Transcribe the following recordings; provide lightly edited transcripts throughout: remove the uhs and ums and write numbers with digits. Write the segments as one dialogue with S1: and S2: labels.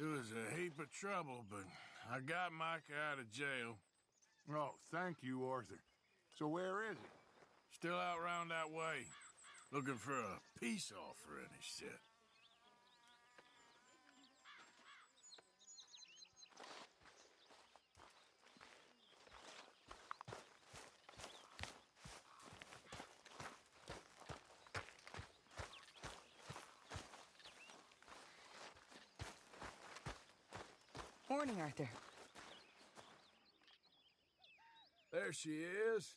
S1: It was a heap of trouble, but I got Micah out of jail.
S2: Oh, thank you, Arthur. So where is he?
S1: Still out round that way. Looking for a peace offering, he said.
S3: Morning, Arthur.
S1: There she is.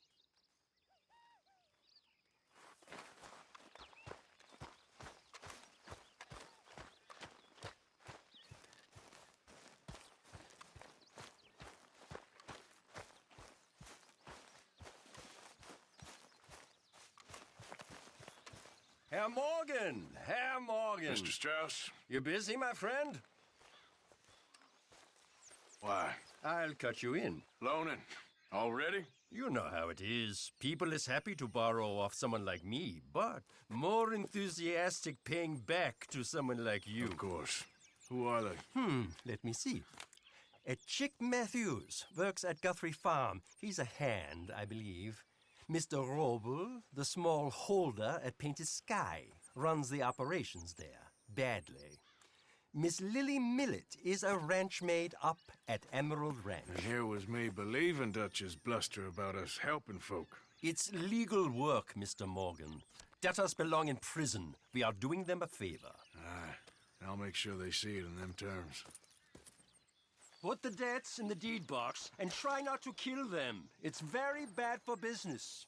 S4: Herr Morgan! Herr Morgan!
S1: Mr. Strauss?
S4: You busy, my friend?
S1: Why?
S4: I'll cut you in.
S1: Loaning? Already?
S4: You know how it is. People is happy to borrow off someone like me, but more enthusiastic paying back to someone like you.
S1: Of course. Who are they?
S4: Let me see. Chick Matthews works at Guthrie Farm. He's a hand, I believe. Mr. Roble, the small holder at Painted Sky, runs the operations there, badly. Miss Lilly Millet is a ranch maid up at Emeral Ranch.
S1: And here was me believing Dutch's bluster about us helping folk.
S4: It's legal work, Mr. Morgan. Debtors belong in prison. We are doing them a favor.
S1: Aye. I'll make sure they see it in them terms.
S4: Put the debts in the deed box and try not to kill them. It's very bad for business.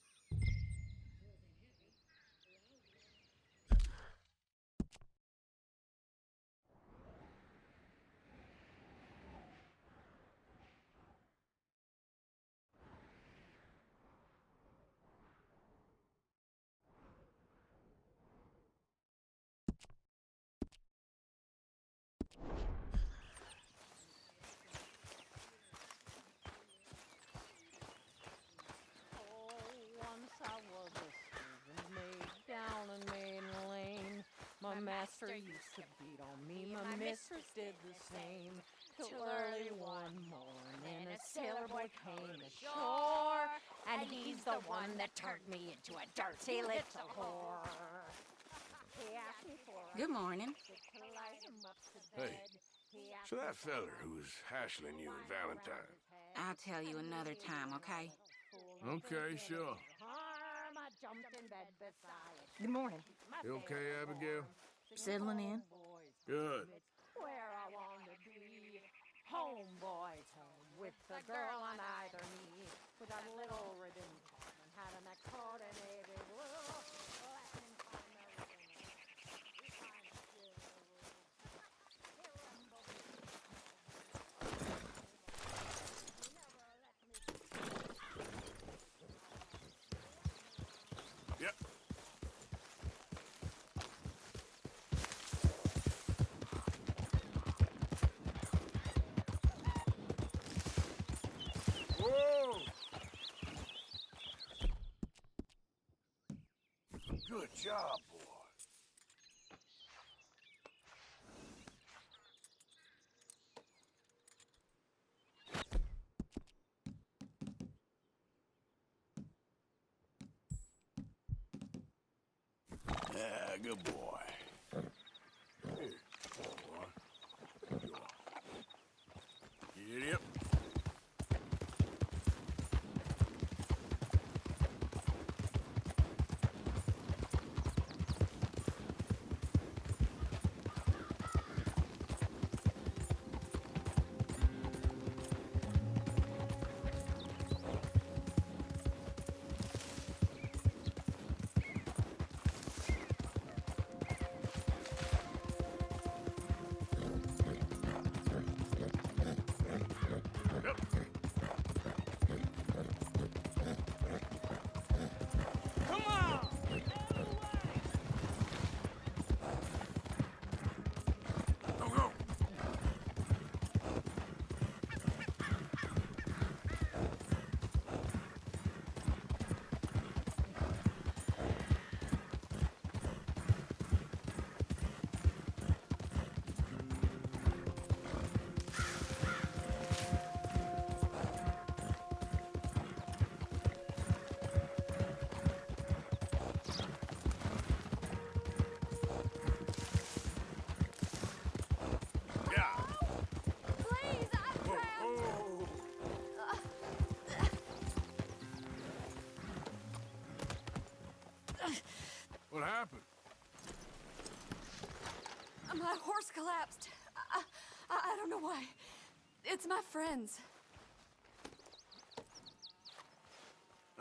S5: My master used to beat on me, my mistress did the same. Till early one morning, a sailor boy came ashore, and he's the one that turned me into a dirty little whore. He asked me for
S3: Good morning.
S1: Hey, so that feller who was hassling you and Valentine.
S3: I'll tell you another time, okay?
S1: Okay, sure.
S3: Good morning.
S1: You okay, Abigail?
S3: Settling in?
S1: Good.
S5: Where I want to be. Homeboys home with the girl on either knee. With a little ribbon top and had an coordinated look.
S1: Yep. Whoa! Good job, boy. Yeah, good boy. Here, boy. Yep.
S6: My horse collapsed. I don't know why. It's my friends.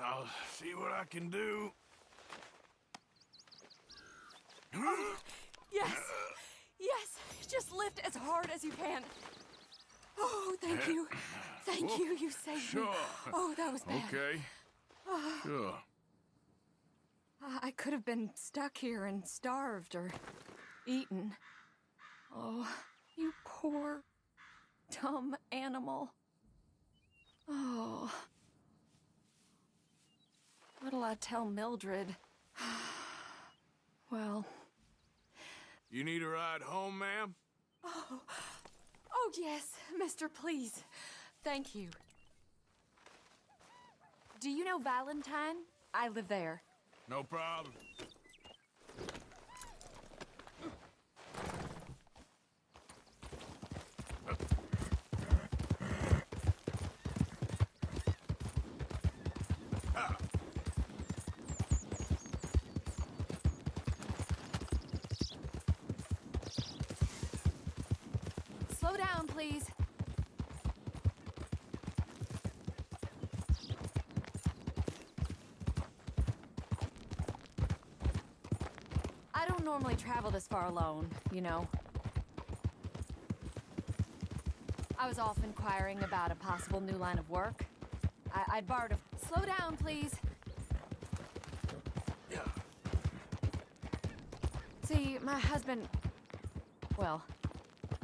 S1: I'll see what I can do.
S6: Yes. Yes. Just lift as hard as you can. Oh, thank you. Thank you. You saved me.
S1: Sure.
S6: Oh, that was bad.
S1: Okay. Sure.
S6: I could have been stuck here and starved or eaten. Oh, you poor, dumb animal. Oh. What'll I tell Mildred? Well...
S1: You need a ride home, ma'am?
S6: Oh, yes, mister, please. Thank you. Do you know Valentine? I live there.
S1: No problem.
S6: Slow down, please. I don't normally travel this far alone, you know. I was off inquiring about a possible new line of work. I'd borrowed a... Slow down, please.
S1: Yeah.
S6: See, my husband... Well,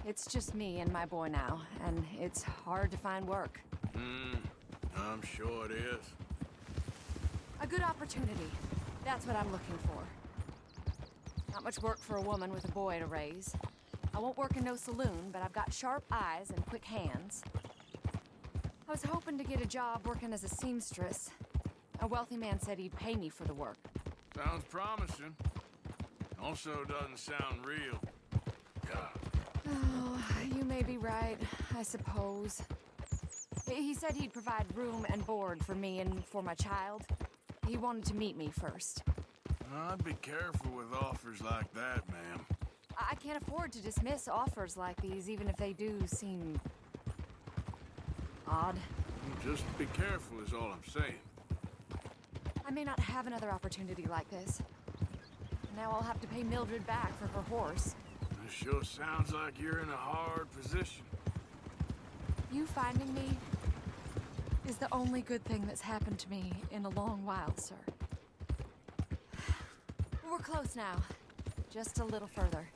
S6: it's just me and my boy now, and it's hard to find work.
S1: I'm sure it is.
S6: A good opportunity. That's what I'm looking for. Not much work for a woman with a boy to raise. I won't work in no saloon, but I've got sharp eyes and quick hands. I was hoping to get a job working as a seamstress. A wealthy man said he'd pay me for the work.
S1: Sounds promising. Also doesn't sound real.
S6: Oh, you may be right, I suppose. He said he'd provide room and board for me and for my child. He wanted to meet me first.
S1: I'd be careful with offers like that, ma'am.
S6: I can't afford to dismiss offers like these, even if they do seem... odd.
S1: Just be careful is all I'm saying.
S6: I may not have another opportunity like this. Now I'll have to pay Mildred back for her horse.
S1: It sure sounds like you're in a hard position.
S6: You finding me is the only good thing that's happened to me in a long while, sir. We're close now. Just a little further.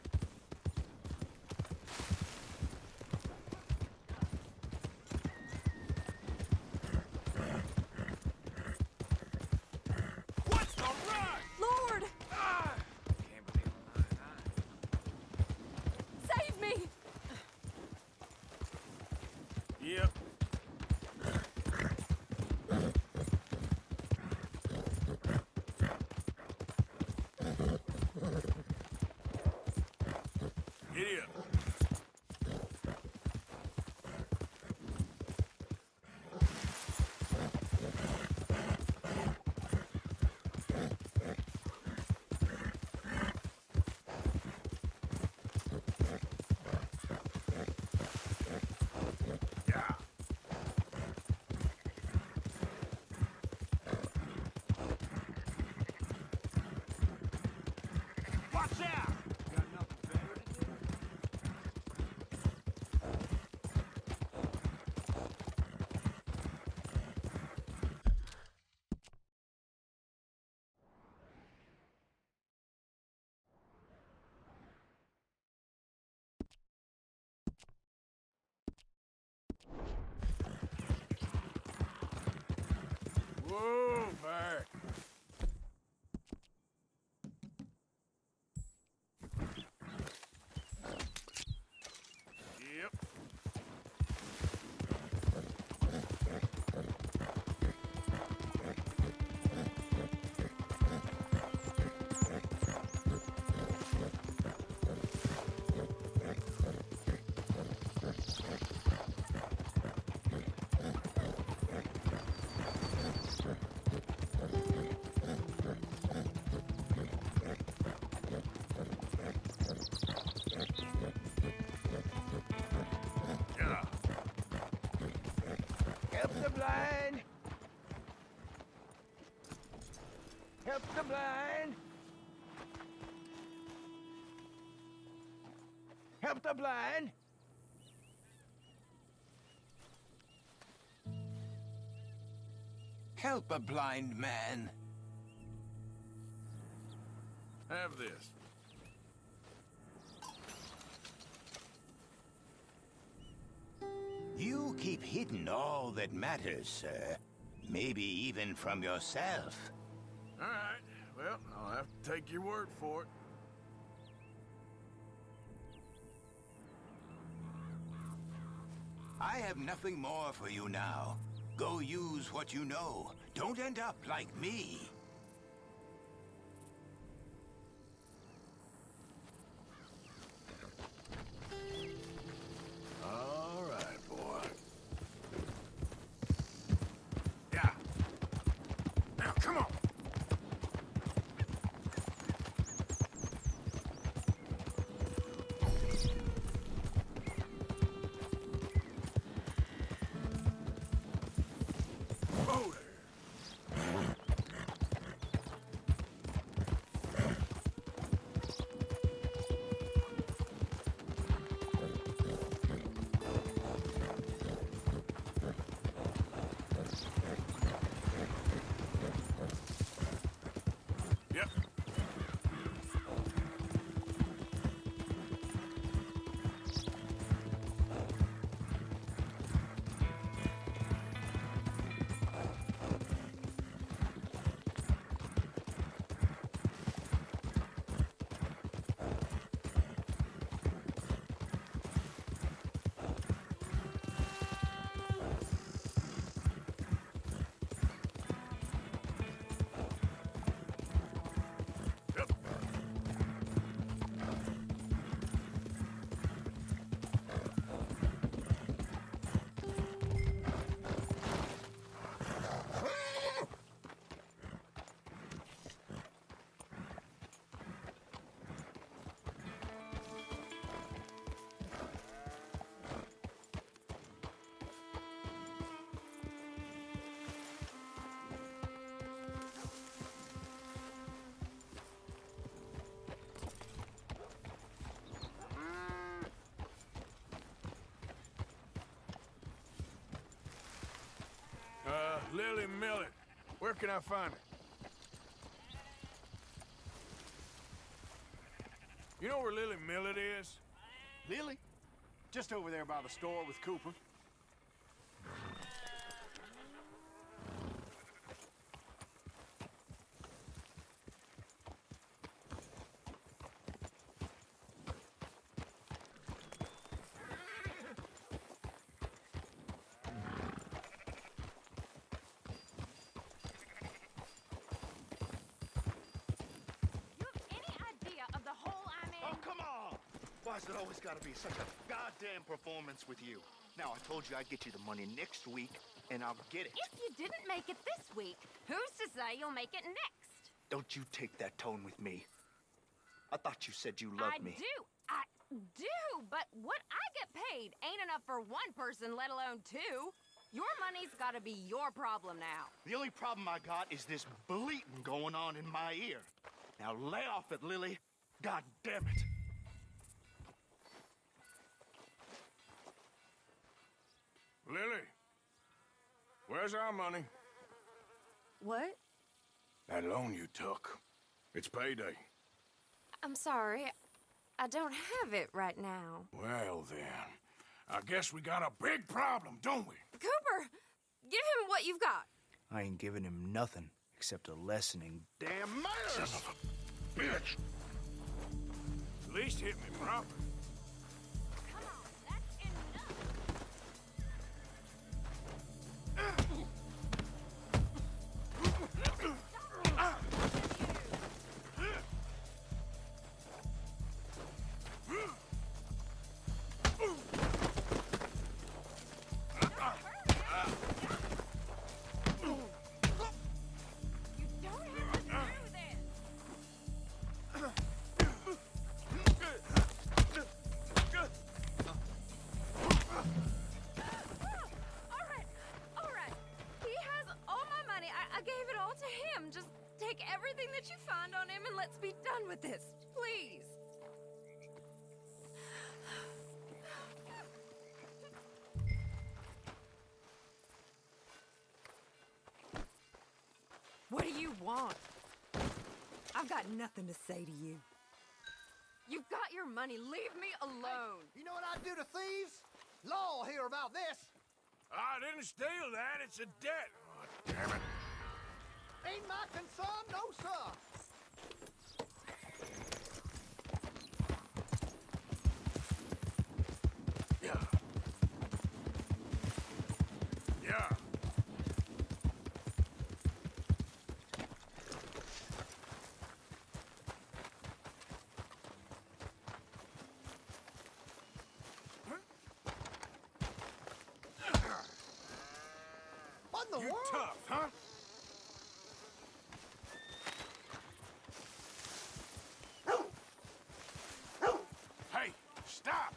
S1: What's the rush?
S6: Lord!
S1: Can't believe
S6: Save me!
S1: Yep. Idiot. Yeah. Watch out! Got nothing better to do? Whoa, back. Yep. blind! Help the blind! Help the blind!
S7: Help a blind man.
S1: Have this.
S7: You keep hidden all that matters, sir. Maybe even from yourself.
S1: All right. Well, I'll have to take your word for it.
S7: I have nothing more for you now. Go use what you know. Don't end up like me.
S1: All right, boy. Yeah. Now, come on. Oh, yep. Yep. Lilly Millet. Where can I find her? You know where Lilly Millet is?
S2: Lilly? Just over there by the store with Cooper.
S6: You have any idea of the hole I'm in?
S8: Oh, come on! Why has it always got to be such a goddamn performance with you? Now, I told you I'd get you the money next week, and I'll get it.
S6: If you didn't make it this week, who's to say you'll make it next?
S8: Don't you take that tone with me. I thought you said you loved me.
S6: I do, but what I get paid ain't enough for one person, let alone two. Your money's gotta be your problem now.
S8: The only problem I got is this bleating going on in my ear. Now lay off it, Lilly. God damn it.
S1: Lilly, where's our money?
S6: What?
S1: That loan you took. It's payday.
S6: I'm sorry. I don't have it right now.
S1: Well, then, I guess we got a big problem, don't we?
S6: Cooper, give him what you've got.
S8: I ain't giving him nothing except a lessening damn manners.
S1: Son of a bitch! At least hit me proper.
S6: Come on, that's enough. You don't have to do this. take everything that you find on him and let's be done with this, please. What do you want? I've got nothing to say to you. You've got your money. Leave me alone.
S9: You know what I do to thieves? Law will hear about this.
S1: I didn't steal that. It's a debt. Oh, damn it.
S9: Ain't my concern, no, sir.
S1: Yeah. Yeah.
S9: What in the
S1: You
S9: world?
S1: tough, huh? Hey, stop!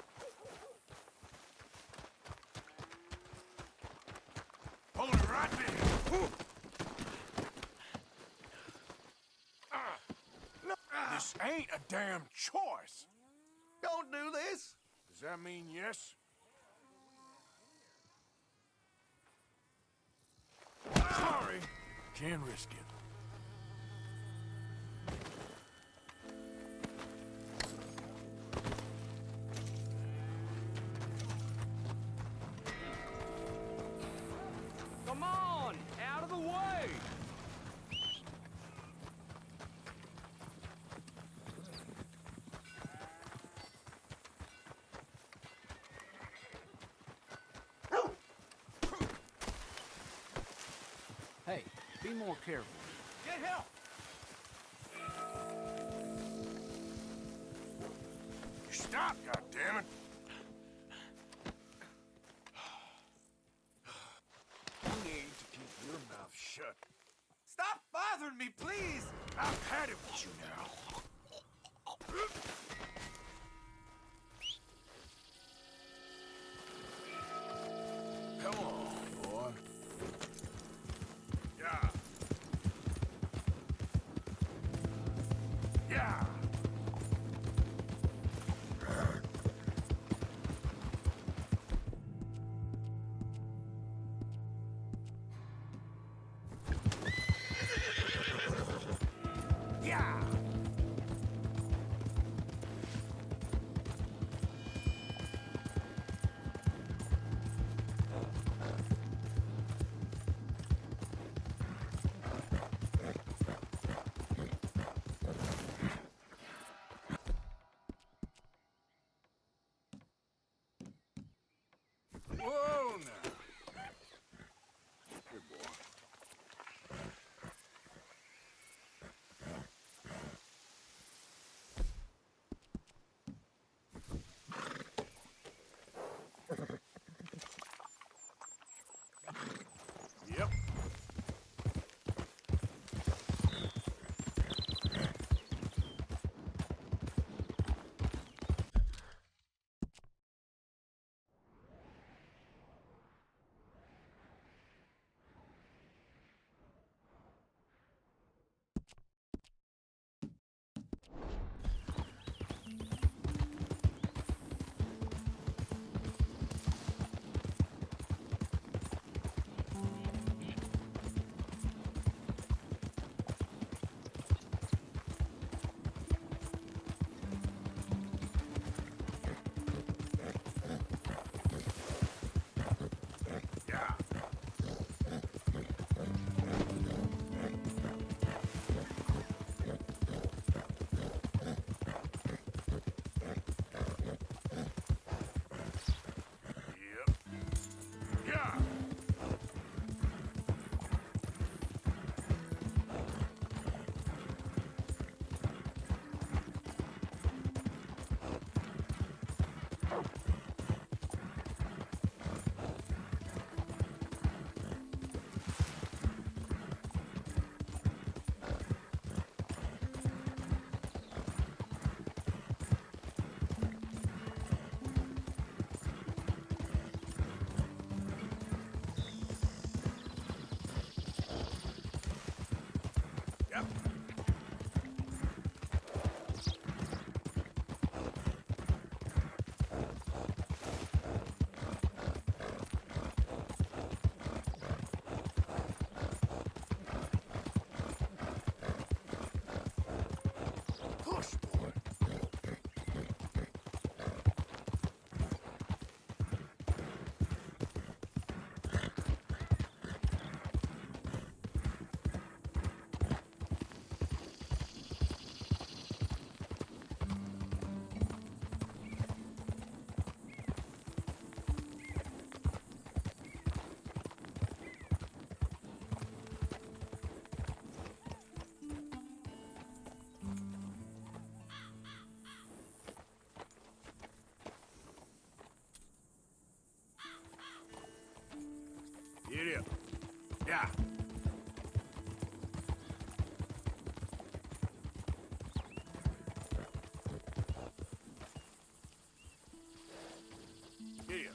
S1: Hold it right there. This ain't a damn choice.
S9: Don't do this.
S1: Does that mean yes? Sorry. Can't risk it.
S10: Come on! Out of the way! Hey, be more careful.
S1: Get help! Stop, goddammit! You need to keep your mouth shut.
S10: Stop bothering me, please!
S1: I've had it with you now. Come on, boy. Yeah. Yeah. Yeah. Yeah. Here.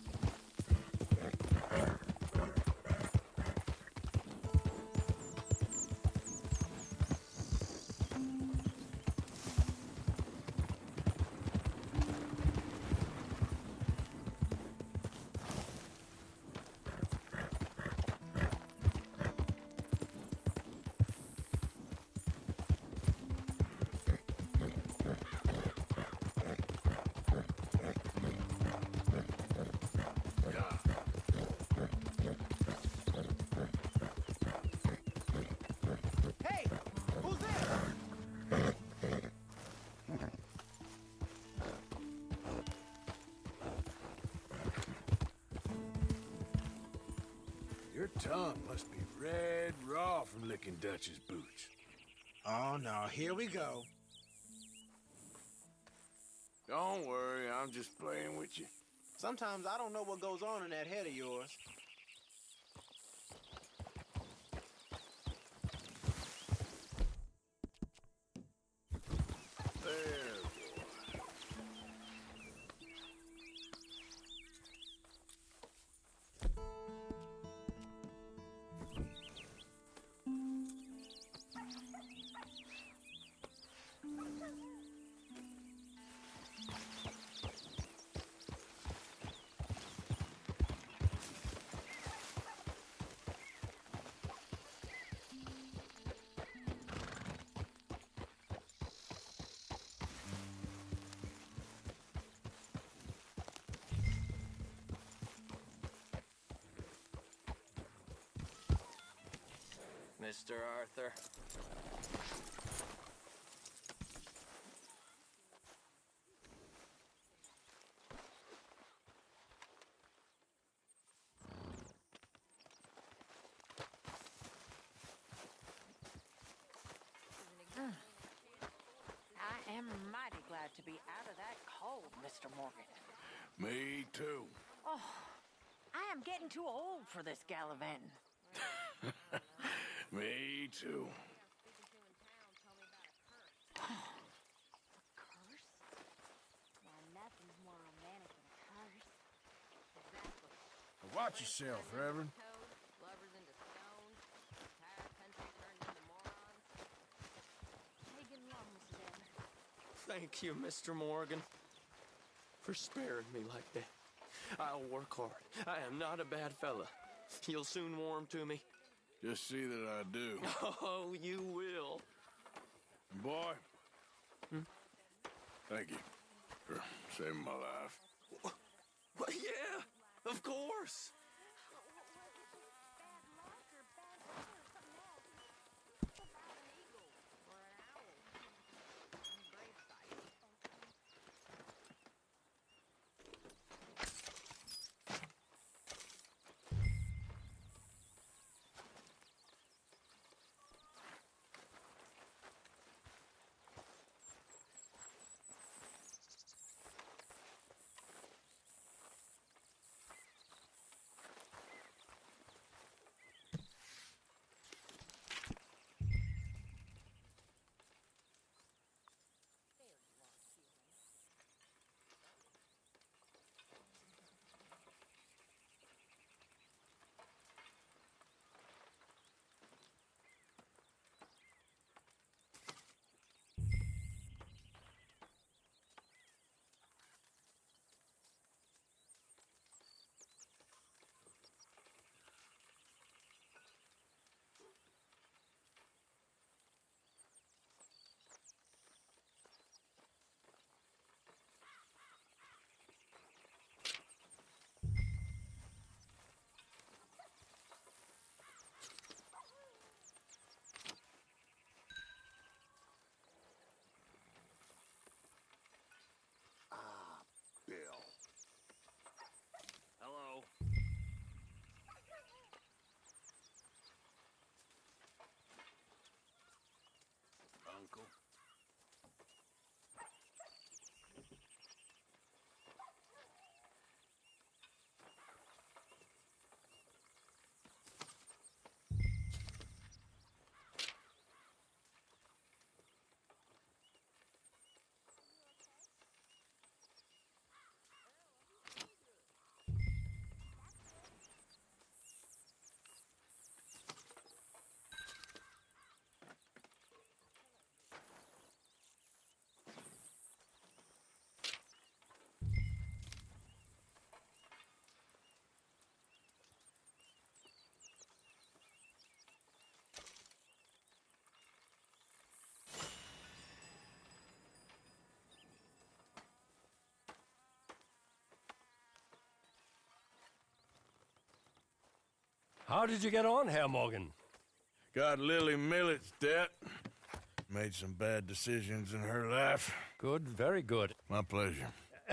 S9: Hey, who's there?
S1: Your tongue must be red raw from licking Dutch's boots.
S9: Oh, no, here we go.
S1: Don't worry, I'm just playing with you.
S9: Sometimes I don't know what goes on in that head of yours.
S1: There, boy.
S11: Mr. Arthur.
S5: I am mighty glad to be out of that cold, Mr. Morgan.
S1: Me too.
S5: Oh, I am getting too old for this gallivanting.
S1: Me too.
S5: Curse? Well, nothing's more romantic than a curse. Exactly.
S1: Watch yourself, Reverend.
S5: Lovers into stone. Entire country turned into morons. How you getting along, Mrs. Evans?
S11: Thank you, Mr. Morgan, for sparing me like that. I'll work hard. I am not a bad fella. You'll soon warm to me.
S1: Just see that I do.
S11: Oh, you will.
S1: Boy, thank you for saving my life.
S11: Well, yeah, of course.
S4: How did you get on, Herr Morgan?
S1: Got Lilly Millet's debt. Made some bad decisions in her life.
S4: Good, very good.
S1: My pleasure.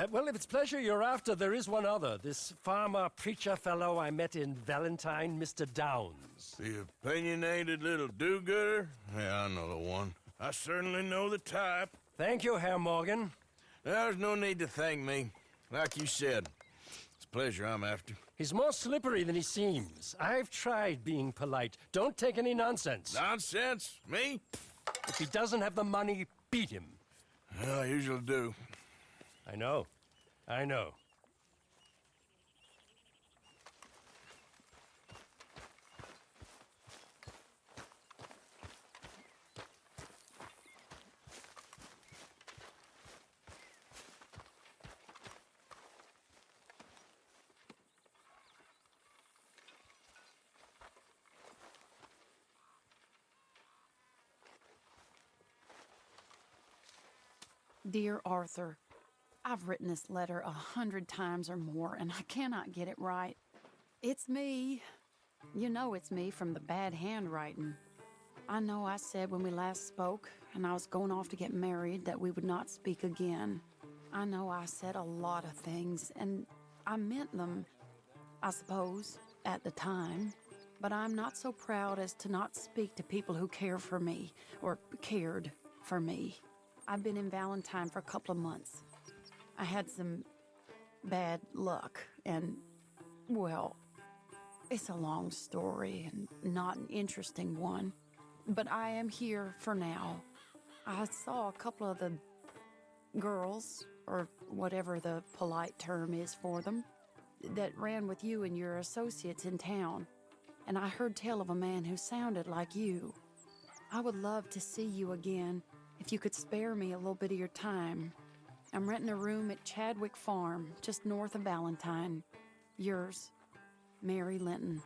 S4: Well, if it's pleasure you're after, there is one other. This farmer preacher fellow I met in Valentine, Mr. Downs.
S1: The opinionated little do-gooder? Yeah, I know the one. I certainly know the type.
S4: Thank you, Herr Morgan.
S1: There's no need to thank me. Like you said, it's pleasure I'm after.
S4: He's more slippery than he seems. I've tried being polite. Don't take any nonsense.
S1: Nonsense? Me?
S4: If he doesn't have the money, beat him.
S1: Well, I usually do.
S4: I know. I know.
S12: Dear Arthur, I've written this letter 100 times or more, and I cannot get it right. It's me. You know it's me from the bad handwriting. I know I said when we last spoke, and I was going off to get married, that we would not speak again. I know I said a lot of things, and I meant them, I suppose, at the time. But I'm not so proud as to not speak to people who care for me, or cared for me. I've been in Valentine for a couple of months. I had some bad luck, and, well, it's a long story and not an interesting one. But I am here for now. I saw a couple of the girls, or whatever the polite term is for them, that ran with you and your associates in town. And I heard tell of a man who sounded like you. I would love to see you again. If you could spare me a little bit of your time. I'm renting a room at Chadwick Farm, just north of Valentine. Yours, Mary Linton.